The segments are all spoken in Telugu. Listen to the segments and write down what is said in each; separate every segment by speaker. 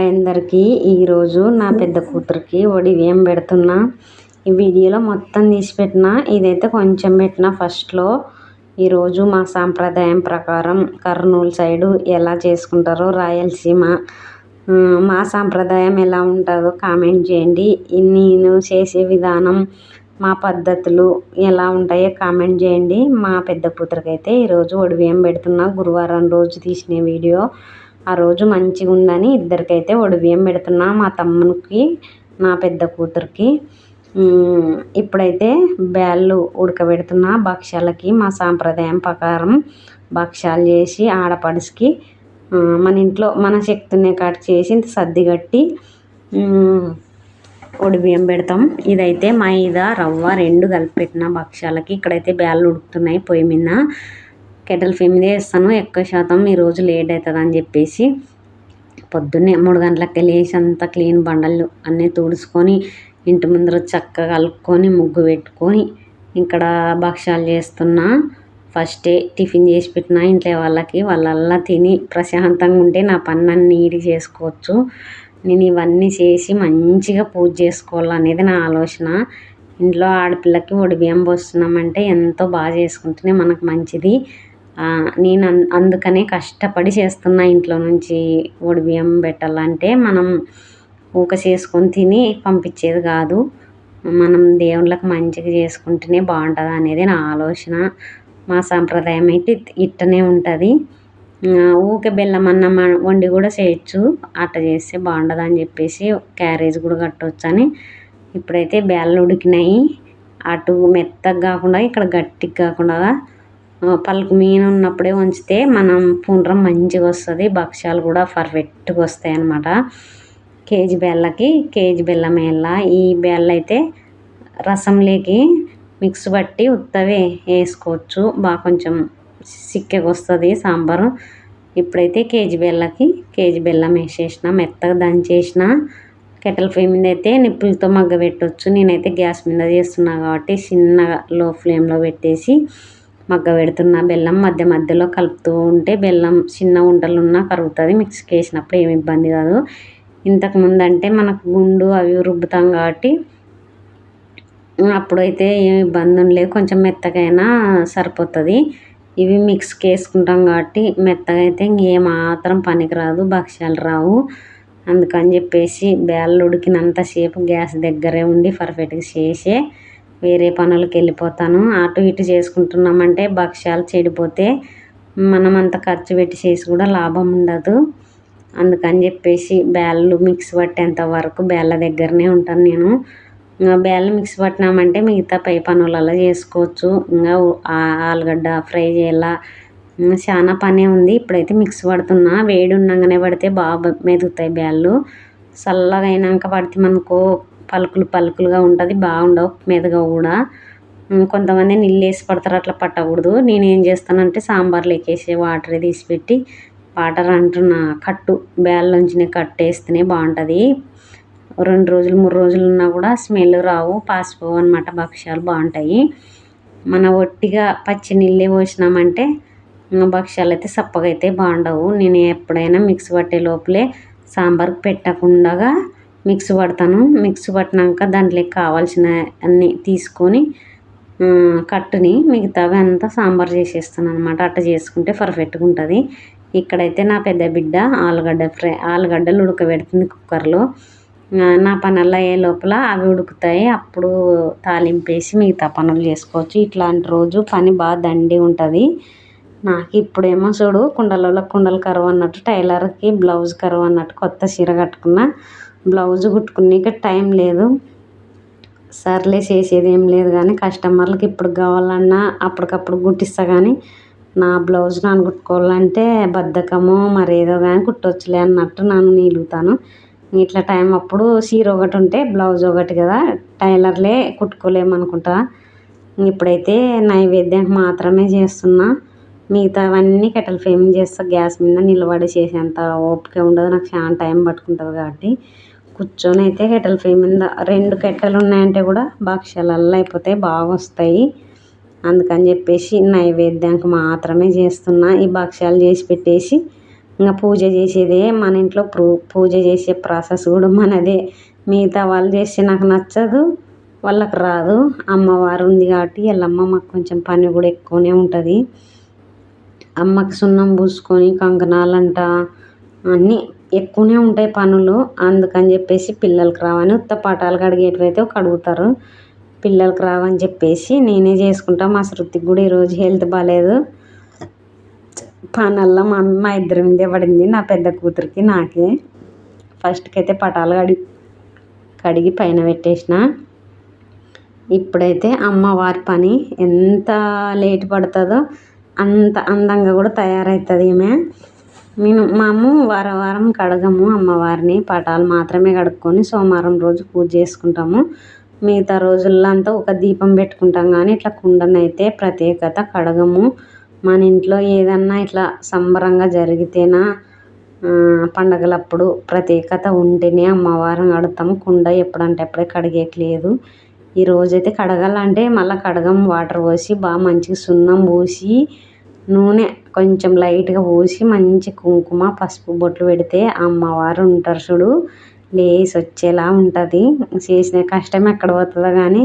Speaker 1: హాయ్ అందరికీ. ఈరోజు నా పెద్ద కూతురికి బియ్యం పెడుతున్నా. ఈ వీడియోలో మొత్తం తీసి పెట్టిన, ఇదైతే కొంచెం పెట్టిన ఫస్ట్లో. ఈరోజు మా సాంప్రదాయం ప్రకారం కర్నూలు సైడు ఎలా చేసుకుంటారో, రాయలసీమ మా సాంప్రదాయం ఎలా ఉంటుందో కామెంట్ చేయండి. నేను చేసే విధానం, మా పద్ధతులు ఎలా ఉంటాయో కామెంట్ చేయండి. మా పెద్ద కూతురికి అయితే ఈరోజు బియ్యం పెడుతున్నా. గురువారం రోజు తీసిన వీడియో. ఆ రోజు మంచిగా ఉందని ఇద్దరికైతే బియ్యం పెడుతున్నా, మా తమ్మునికి నా పెద్ద కూతురికి. ఇప్పుడైతే బ్యాళ్ళు ఉడకబెడుతున్నా భక్ష్యాలకి. మా సాంప్రదాయం ప్రకారం భక్ష్యాలు చేసి ఆడపడుచుకి మన ఇంట్లో మన శక్తిని కట్ చేసి సర్ది కట్టి బియ్యం పెడతాం. ఇదైతే మైదా రవ్వ రెండు కలిపి పెట్టిన భక్ష్యాలకి. ఇక్కడైతే బ్యాళ్ళు ఉడుకుతున్నాయి పొయ్యి మీద. కెటల్ ఫ్లేమ్ మీద వేస్తాను. ఎక్కువ శాతం ఈరోజు లేట్ అవుతుంది అని చెప్పేసి పొద్దున్నే 3 గంటలకి లేచి అంతా క్లీన్ బండలు అన్నీ తుడుచుకొని ఇంటి ముందర చక్కగా కలుపుకొని ముగ్గు పెట్టుకొని ఇక్కడ భక్ష్యాలు చేస్తున్నా. ఫస్టే టిఫిన్ చేసి పెట్టిన ఇంట్లో వాళ్ళకి. వాళ్ళల్లా తిని ప్రశాంతంగా ఉంటే నా పని అన్నీ నీట్గా చేసుకోవచ్చు. నేను ఇవన్నీ చేసి మంచిగా పూజ చేసుకోవాలనేది నా ఆలోచన. ఇంట్లో ఆడపిల్లకి బియ్యం పోస్తున్నామంటే ఎంతో బాగా చేసుకుంటేనే మనకు మంచిది. నేను అందుకనే కష్టపడి చేస్తున్నా. ఇంట్లో నుంచి బియ్యం పెట్టాలంటే మనం ఊక చేసుకొని తిని పంపించేది కాదు. మనం దేవుళ్ళకి మంచిగా చేసుకుంటేనే బాగుంటుంది అనేది నా ఆలోచన. మా సాంప్రదాయం అయితే ఇట్టనే ఉంటుంది. ఊకే బెల్లం అన్నం వండి కూడా చేయొచ్చు. అట్ట చేస్తే బాగుంటుంది అని చెప్పేసి క్యారేజ్ కూడా కట్టవచ్చు అని. ఇప్పుడైతే బ్యాళ్ళు ఉడికినాయి. అటు మెత్తగా కాకుండా ఇక్కడ గట్టిగా కాకుండా పలుకు మీన ఉన్నప్పుడే ఉంచితే మనం పుండ్రం మంచిగా వస్తుంది. భక్ష్యాలు కూడా పర్ఫెక్ట్గా వస్తాయి అన్నమాట. కేజీ బెల్లకి కేజీ బెల్లం వేయాల. ఈ బెల్లం అయితే రసంలోకి మిక్స్ పట్టి ఉత్తవే వేసుకోవచ్చు. బాగా కొంచెం సిక్కగా వస్తుంది సాంబారు. ఇప్పుడైతే కేజీ బెల్లకి కేజీ బెల్లం వేసేసిన, మెత్తగా దంచేసిన. కెటల్ ఫ్లేమ్ మీద అయితే నిప్పులతో మగ్గబెట్టవచ్చు. నేనైతే గ్యాస్ మీద చేస్తున్నా కాబట్టి చిన్నగా లో ఫ్లేమ్లో పెట్టేసి మగ్గ పెడుతున్నా. బెల్లం మధ్య మధ్యలో కలుపుతూ ఉంటే బెల్లం చిన్న ఉండలు ఉన్నా కరుగుతుంది. మిక్సీకి వేసినప్పుడు ఏమి ఇబ్బంది కాదు. ఇంతకుముందు అంటే మనకు గుండు అవి రుబ్బుతాం కాబట్టి అప్పుడైతే ఏమి ఇబ్బంది ఉండలేదు. కొంచెం మెత్తగైనా సరిపోతుంది. ఇవి మిక్స్కి వేసుకుంటాం కాబట్టి మెత్తగా అయితే ఇంకేమాత్రం పనికిరాదు, భక్ష్యాలు రావు. అందుకని చెప్పేసి బ్యాళ్ళు ఉడికినంతసేపు గ్యాస్ దగ్గరే ఉండి పర్ఫెక్ట్గా చేసే వేరే పనులకు వెళ్ళిపోతాను. అటు ఇటు చేసుకుంటున్నామంటే భక్ష్యాలు చెడిపోతే మనం అంత ఖర్చు పెట్టి చేసి కూడా లాభం ఉండదు. అందుకని చెప్పేసి బ్యాళ్ళు మిక్స్ పట్టేంత వరకు బ్యాళ్ళ దగ్గరనే ఉంటాను నేను. బ్యాళ్ళు మిక్స్ పట్టినామంటే మిగతా పై పనులలో చేసుకోవచ్చు. ఇంకా ఆలుగడ్డ ఫ్రై చేయాల, చాలా పనే ఉంది. ఇప్పుడైతే మిక్స్ పడుతున్నా. వేడి ఉండగానే పడితే బాగా మెదుగుతాయి బ్యాళ్ళు. చల్లగా అయినాక పడితే మనకు పలుకులు పలుకులుగా ఉంటుంది, బాగుండవు, మెదగవు కూడా. కొంతమంది నీళ్ళు వేసి పడతారు, అట్లా పట్టకూడదు. నేను ఏం చేస్తానంటే సాంబార్లోకి వేసే వాటర్ తీసిపెట్టి వాటర్ అంటున్నా కట్టు బ్యాల్లోంచి కట్టు వేస్తేనే బాగుంటుంది. 2 రోజులు 3 రోజులు ఉన్నా కూడా స్మెల్ రావు, పాసిపోవు అనమాట. భక్ష్యాలు బాగుంటాయి. మన ఒట్టిగా పచ్చి నీళ్ళే పోసినామంటే భక్ష్యాలు అయితే సప్పగా అయితే బాగుండవు. నేను ఎప్పుడైనా మిక్స్ పట్టే లోపలే సాంబార్కి పెట్టకుండా మిక్స్ పడతాను. మిక్స్ పట్టినాక దాంట్లోకి కావాల్సిన అన్నీ తీసుకొని కట్టుని మిగతావి అంతా సాంబార్ చేసేస్తాను అనమాట. అట్లా చేసుకుంటే పర్ఫెక్ట్గా ఉంటుంది. ఇక్కడైతే నా పెద్ద బిడ్డ ఆలుగడ్డలు ఉడకబెడుతుంది కుక్కర్లో. నా పనుల్లో అయ్యే లోపల అవి ఉడుకుతాయి. అప్పుడు తాలింపేసి మిగతా పనులు చేసుకోవచ్చు. ఇట్లాంటి రోజు పని బాగా దండి ఉంటుంది నాకు. ఇప్పుడేమో చూడు కుండలలో కుండలు కరువు అన్నట్టు, టైలర్కి బ్లౌజ్ కరువు అన్నట్టు కొత్త చీర కట్టుకున్నా. బ్లౌజ్ కుట్టుకునేకి టైం లేదు. సర్లే చేసేది ఏం లేదు కానీ కస్టమర్లకి ఇప్పుడు కావాలన్నా అప్పటికప్పుడు కుట్టిస్తా. కానీ నా బ్లౌజ్ నన్ను కుట్టుకోవాలంటే బద్ధకమో మరేదో కానీ కుట్టవచ్చులే అన్నట్టు నన్ను నిలుగుతాను. ఇట్లా టైం అప్పుడు చీర ఒకటి ఉంటే బ్లౌజ్ ఒకటి కదా, టైలర్లే కుట్టుకోలేమనుకుంటా. ఇప్పుడైతే నైవేద్యానికి మాత్రమే చేస్తున్నా. మిగతావన్నీ కెటల్ ఫ్లేమ్ చేస్తా. గ్యాస్ మీద నిలబడి చేసేంత ఓపిక ఉండదు నాకు, చాలా టైం పట్టుకుంటుంది కాబట్టి కూర్చొని అయితే కెటల్ ఫ్లేమ్ మీద 2 కట్టెలు ఉన్నాయంటే కూడా భక్ష్యాలల్లో అయిపోతాయి, బాగా వస్తాయి. అందుకని చెప్పేసి నైవేద్యానికి మాత్రమే చేస్తున్నా. ఈ భక్ష్యాలు చేసి పెట్టేసి ఇంకా పూజ చేసేదే మన ఇంట్లో పూజ చేసే ప్రాసెస్ కూడా మనదే. మిగతా వాళ్ళు చేస్తే నాకు నచ్చదు, వాళ్ళకి రాదు. అమ్మవారు ఉంది కాబట్టి ఎల్లమ్మ మాకు కొంచెం పని కూడా ఎక్కువనే ఉంటుంది. అమ్మకి సున్నం పూసుకొని కంకణాలంట అన్నీ ఎక్కువనే ఉంటాయి పనులు. అందుకని చెప్పేసి పిల్లలకి రావని ఉత్త పటాలు కడిగేటివైతే కడుగుతారు, పిల్లలకి రావని చెప్పేసి నేనే చేసుకుంటా. మా శృతికి కూడా ఈరోజు హెల్త్ బాగాలేదు. పనల్లా మా ఇద్దరి మీదే పడింది, నా పెద్ద కూతురికి నాకే. ఫస్ట్కి అయితే పటాలు కడిగి పైన పెట్టేసిన. ఇప్పుడైతే అమ్మవారి పని ఎంత లేట్ పడుతుందో అంత అందంగా కూడా తయారవుతుంది ఈమె. మేము వారం కడగము అమ్మవారిని, పటాలు మాత్రమే కడుక్కొని సోమవారం రోజు పూజ చేసుకుంటాము. మిగతా రోజుల్లో అంతా ఒక దీపం పెట్టుకుంటాం, కానీ ఇట్లా కుండనైతే ప్రత్యేకత కడగము. మన ఇంట్లో ఏదన్నా ఇట్లా సంబరంగా జరిగితేనా పండగలప్పుడు ప్రత్యేకత ఉంటేనే అమ్మవారిని కడుగుతాము. కుండ ఎప్పుడంటే అప్పుడే కడిగేయట్లేదు. ఈరోజైతే కడగాలంటే మళ్ళీ కడగం, వాటర్ పోసి బాగా మంచిగా సున్నం పూసి నూనె కొంచెం లైట్గా పోసి మంచి కుంకుమ పసుపు బొట్లు పెడితే అమ్మవారు ఉంటారు చూడు, లేసి వచ్చేలా ఉంటుంది. చేసిన కష్టం ఎక్కడ పోతుందో కానీ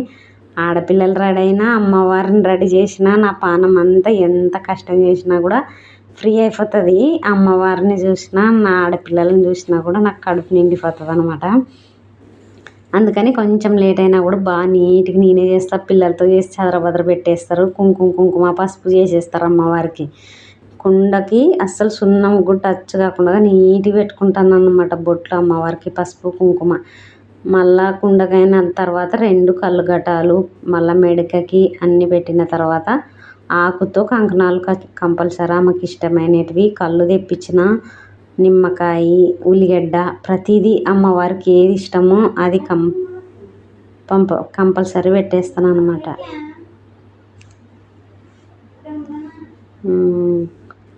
Speaker 1: ఆడపిల్లలు రెడీ అయినా అమ్మవారిని రెడీ చేసినా నా పానం అంతా ఎంత కష్టం చేసినా కూడా ఫ్రీ అయిపోతుంది. అమ్మవారిని చూసినా నా ఆడపిల్లలని చూసినా కూడా నాకు కడుపు నిండిపోతుంది అనమాట. అందుకని కొంచెం లేట్ అయినా కూడా బాగా నీట్గా నేనే చేస్తా. పిల్లలతో చేసి చదరబద్ర పెట్టేస్తారు, కుంకుమ పసుపు చేసేస్తారు అమ్మవారికి. కుండకి అస్సలు సున్నం కూడా టచ్ కాకుండా నీట్గా పెట్టుకుంటాను అన్నమాట బొట్లు అమ్మవారికి పసుపు కుంకుమ. మళ్ళా కుండకైన తర్వాత 2 కళ్ళు గటాలు మళ్ళీ మెడకకి అన్నీ పెట్టిన తర్వాత ఆకుతో కంకణాలు కంపల్సరీ ఆమెకి ఇష్టమైనవి. కళ్ళు తెప్పించిన, నిమ్మకాయ, ఉల్లిగడ్డ ప్రతిదీ అమ్మవారికి ఏది ఇష్టమో అది కంపల్సరీ పెట్టేస్తాను అనమాట.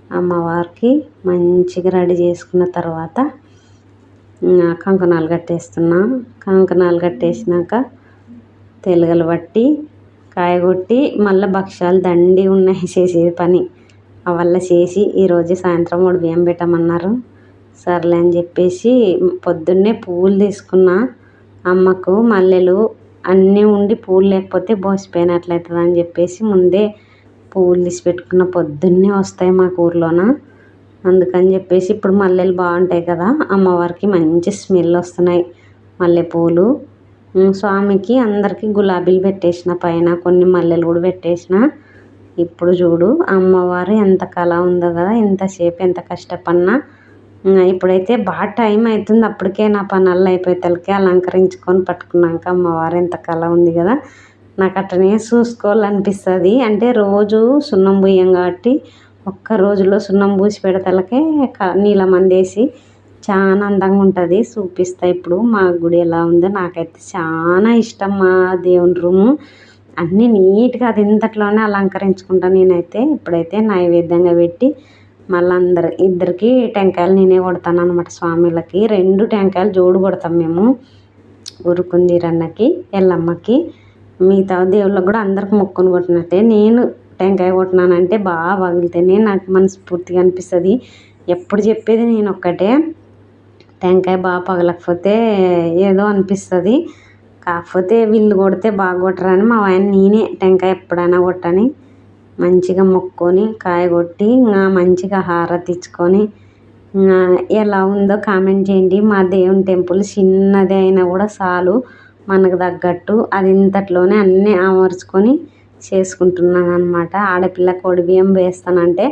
Speaker 1: అమ్మవారికి మంచిగా రెడీ చేసుకున్న తర్వాత కంకణాలు కట్టేస్తున్నా. కంకణాలు కట్టేసినాక తెలగలు పట్టి కాయగొట్టి మళ్ళీ భక్ష్యాలు దండి ఉన్నాయి చేసేది పని. అవల్ల చేసి ఈరోజు సాయంత్రం 3 బియ్యం పెట్టమన్నారు. సర్లే అని చెప్పేసి పొద్దున్నే పువ్వులు తీసుకున్నా. అమ్మకు మల్లెలు అన్నీ ఉండి పువ్వులు లేకపోతే బోసిపోయినట్లయితుంది అని చెప్పేసి ముందే పువ్వులు తీసి పెట్టుకున్న. పొద్దున్నే వస్తాయి మాకు ఊర్లోన, అందుకని చెప్పేసి ఇప్పుడు మల్లెలు బాగుంటాయి కదా, అమ్మవారికి మంచి స్మెల్ వస్తున్నాయి మల్లెపూలు. స్వామికి అందరికీ గులాబీలు పెట్టేసిన, పైన కొన్ని మల్లెలు కూడా పెట్టేసిన. ఇప్పుడు చూడు అమ్మవారు ఎంత కళ ఉందో కదా, ఎంతసేపు ఎంత కష్టపడినా. ఇప్పుడైతే బాగా టైం అవుతుంది, అప్పటికే నా పనుల్లో అయిపోయేతలకే అలంకరించుకొని పట్టుకున్నాక అమ్మవారు ఎంత కళ ఉంది కదా. నాకు అట్లనే చూసుకోవాలనిపిస్తుంది. అంటే రోజు సున్నం పూయం కాబట్టి ఒక్క రోజులో సున్నం పూసి పెడతలకే నీలమందేసి చాలా అందంగా ఉంటుంది. చూపిస్తా ఇప్పుడు మా గుడి ఎలా ఉందో. నాకైతే చాలా ఇష్టం మా దేవుని రూము. అన్నీ నీట్గా అది ఇంతట్లోనే అలంకరించుకుంటాను నేనైతే. ఇప్పుడైతే నైవేద్యంగా పెట్టి మళ్ళీ ఇద్దరికి టెంకాయలు నేనే కొడతాను అనమాట. స్వామిలకి 2 టెంకాయలు జోడు కొడతాం మేము, ఉరుకుందీరన్నకి, ఎల్లమ్మకి. మిగతా దేవుళ్ళకి కూడా అందరికి మొక్కుని కొట్టినట్టే. నేను టెంకాయ కొట్టినానంటే బాగా పగిలితేనే నాకు మనస్ఫూర్తిగా అనిపిస్తుంది. ఎప్పుడు చెప్పేది నేను ఒక్కటే, టెంకాయ బాగా పగలకపోతే ఏదో అనిపిస్తుంది. కాకపోతే వీళ్ళు కొడితే బాగా కొట్టరని మా ఆయన నేనే టెంకాయ ఎప్పుడైనా కొట్టని మంచిగా మొక్కుకొని కాయ కొట్టి మంచిగా హారతి ఇచ్చుకొని ఎలా ఉందో కామెంట్ చేయండి. మా దేవుని టెంపుల్ చిన్నది అయినా కూడా చాలు మనకు తగ్గట్టు అది ఇంతట్లోనే అన్నీ అమర్చుకొని చేసుకుంటున్నాను అనమాట. ఆడపిల్ల కోడి బియ్యం వేస్తానంటే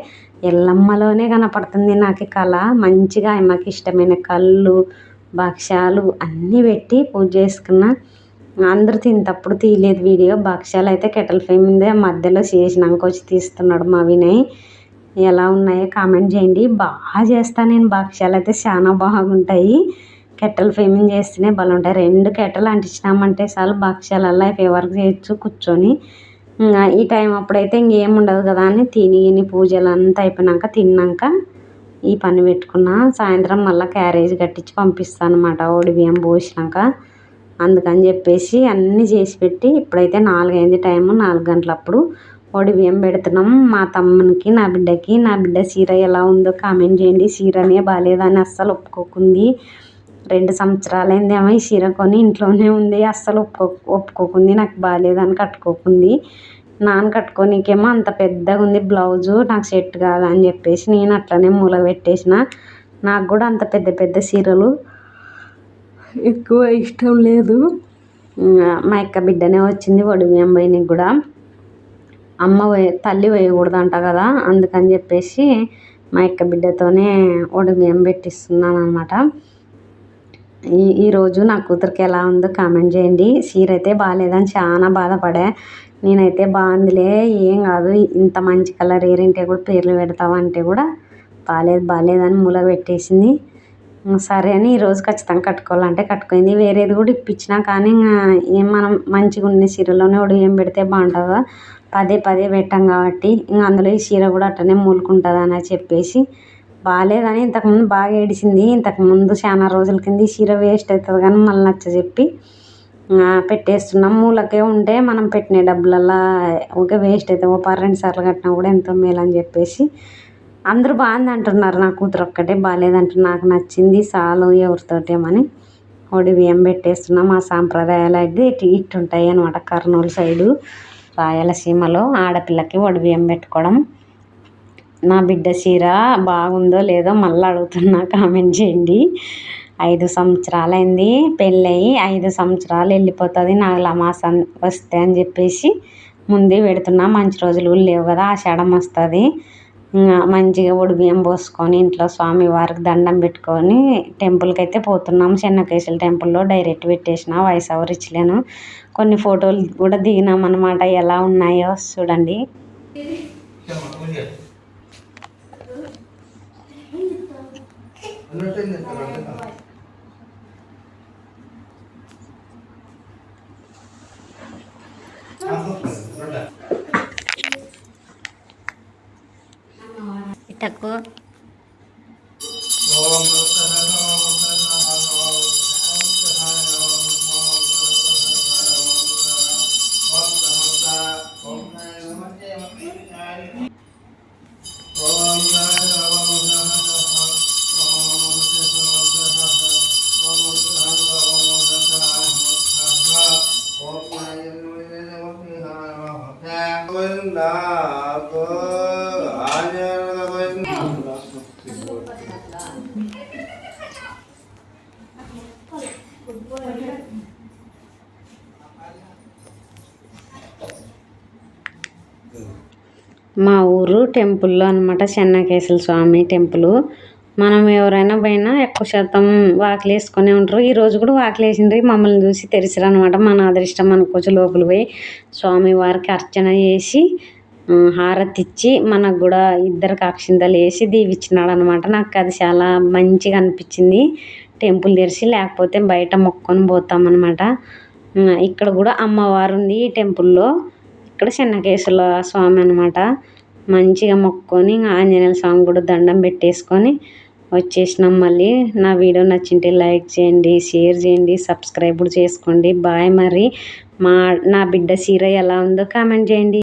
Speaker 1: ఎల్లమ్మలోనే కనపడుతుంది నాకు కళ. మంచిగా ఆమెకి ఇష్టమైన కళ్ళు భక్ష్యాలు అన్నీ పెట్టి పూజ చేసుకున్నా. అందరూ తింటప్పుడు తీయలేదు వీడియో. భక్ష్యాలు అయితే కెటల్ ఫ్లేమ్ మీద మధ్యలో చేసినాక వచ్చి తీస్తున్నాడు మా వినయ్. ఎలా ఉన్నాయో కామెంట్ చేయండి. బాగా చేస్తాను నేను భక్ష్యాలు, అయితే చాలా బాగుంటాయి. కెటల్ ఫ్లేమ్ చేస్తేనే బాగుంటాయి. 2 కెటలు అంటించినామంటే చాలు భక్ష్యాలల్లో ఎవరికి చేయొచ్చు కూర్చొని. ఈ టైం అప్పుడైతే ఇంకేం ఉండదు కదా అని తిని పూజలు అంతా అయిపోయినాక తిన్నాక ఈ పని పెట్టుకున్నా. సాయంత్రం మళ్ళీ క్యారేజ్ కట్టించి పంపిస్తాను అనమాట ఓడి బియ్యం పోసినాక. అందుకని చెప్పేసి అన్నీ చేసి పెట్టి ఇప్పుడైతే 4 అయింది టైము. 4 గంటలప్పుడు ఒడి బియ్యం పెడుతున్నాం మా తమ్మునికి నా బిడ్డకి. నా బిడ్డ చీర ఎలా ఉందో కామెంట్ చేయండి. చీరనే బాగాలేదని అస్సలు ఒప్పుకోకుంది. 2 సంవత్సరాలైందేమో ఈ చీర కొని ఇంట్లోనే ఉంది. అస్సలు ఒప్పుకోకుంది నాకు బాగాలేదని కట్టుకోకుంది. నాన్న కట్టుకోనికేమో అంత పెద్దగా ఉంది బ్లౌజు, నాకు సెట్ కాదని చెప్పేసి నేను అట్లనే మూల పెట్టేసిన. నాకు కూడా అంత పెద్ద పెద్ద చీరలు ఎక్కువ ఇష్టం లేదు. మా అక్క బిడ్డనే వచ్చింది ఒడి బియ్యం పోయినకి కూడా. తల్లి వేయకూడదంట కదా, అందుకని చెప్పేసి మా అక్క బిడ్డతోనే ఒడి బియ్యం పెట్టిస్తున్నాను అనమాట. ఈరోజు నా కూతురికి ఎలా ఉందో కామెంట్ చేయండి. చీర అయితే బాగాలేదని చాలా బాధపడా. నేనైతే బాగుందిలే, ఏం కాదు, ఇంత మంచి కలర్ ఏరింటే కూడా పేర్లు పెడతావంటే కూడా బాగాలేదని మూల పెట్టేసింది. సరే అని ఈరోజు ఖచ్చితంగా కట్టుకోవాలంటే కట్టుకుంది. వేరేది కూడా ఇప్పించినా కానీ ఏం మనం మంచిగా ఉన్న చీరలోనే ఉడియం పెడితే బాగుంటుందా, పదే పెట్టాం కాబట్టి ఇంకా అందులో ఈ చీర కూడా అట్టనే మూలుకుంటుందని చెప్పేసి బాగాలేదని ఇంతకుముందు బాగా ఏడిచింది. ఇంతకుముందు చాలా రోజుల కింద ఈ చీర వేస్ట్ అవుతుంది కానీ మళ్ళీ నచ్చజెప్పి పెట్టేస్తున్నాం. మూలకే ఉంటే మనం పెట్టిన డబ్బులల్లా ఒక వేస్ట్ అవుతాం. 2 సార్లు కట్టినా కూడా ఎంతో మేలు అని చెప్పేసి అందరూ బాగుంది అంటున్నారు. నా కూతురు ఒక్కటే బాగాలేదంటున్నారు. నాకు నచ్చింది చాలు ఎవరితోటేమని ఒడి బియ్యం పెట్టేస్తున్నాం. మా సాంప్రదాయాలు అయితే ఇట్టు ఉంటాయి అనమాట. కర్నూలు సైడు రాయలసీమలో ఆడపిల్లకి ఒడి బియ్యం పెట్టుకోవడం. నా బిడ్డ చీర బాగుందో లేదో మళ్ళీ అడుగుతున్నా, కామెంట్ చేయండి. 5 సంవత్సరాలైంది పెళ్ళయి, 5 సంవత్సరాలు వెళ్ళిపోతుంది నాగలమాసం వస్తే అని చెప్పేసి ముందే పెడుతున్నా. మంచి రోజులు లేవు కదా, ఆషాఢం వస్తుంది. మంచిగా ఒడి బియ్యం పోసుకొని ఇంట్లో స్వామివారికి దండం పెట్టుకొని టెంపుల్కి అయితే పోతున్నాం. చెన్నకేశ్వర టెంపుల్లో డైరెక్ట్ పెట్టేసిన, వాయిస్ ఓవర్ ఇచ్చలేను. కొన్ని ఫోటోలు కూడా దిగినాం అనమాట. ఎలా ఉన్నాయో చూడండి. ఇటకు మా ఊరు టెంపుల్లో అనమాట, చెన్నకేశ్వర స్వామి టెంపుల్. మనం ఎవరైనా పోయినా ఎక్కువ శాతం వాకిలి వేసుకొని ఉంటారు. ఈరోజు కూడా వాకిలి వేసిండ్రు, మమ్మల్ని చూసి తెరిచారు అనమాట. మన అదృష్టం అనుకోవచ్చు. లోపల పోయి స్వామివారికి అర్చన చేసి హారతి ఇచ్చి మనకు కూడా 2 అక్షింతలు వేసి దీవిచ్చినాడు అనమాట. నాకు అది చాలా మంచిగా అనిపించింది. టెంపుల్ తెరిచి, లేకపోతే బయట మొక్కొని పోతామన్నమాట. ఇక్కడ కూడా అమ్మవారు ఉంది ఈ టెంపుల్లో. ఇక్కడ చెన్నకేశ్వర స్వామి అనమాట. మంచిగా మొక్కుకొని ఆంజనేయ స్వామి కూడా దండం పెట్టేసుకొని వచ్చేసినాం. మళ్ళీ నా వీడియో నచ్చింటే లైక్ చేయండి, షేర్ చేయండి, సబ్స్క్రైబ్ కూడా చేసుకోండి. బాయ్. మరి నా బిడ్డ చీర ఎలా ఉందో కామెంట్ చేయండి.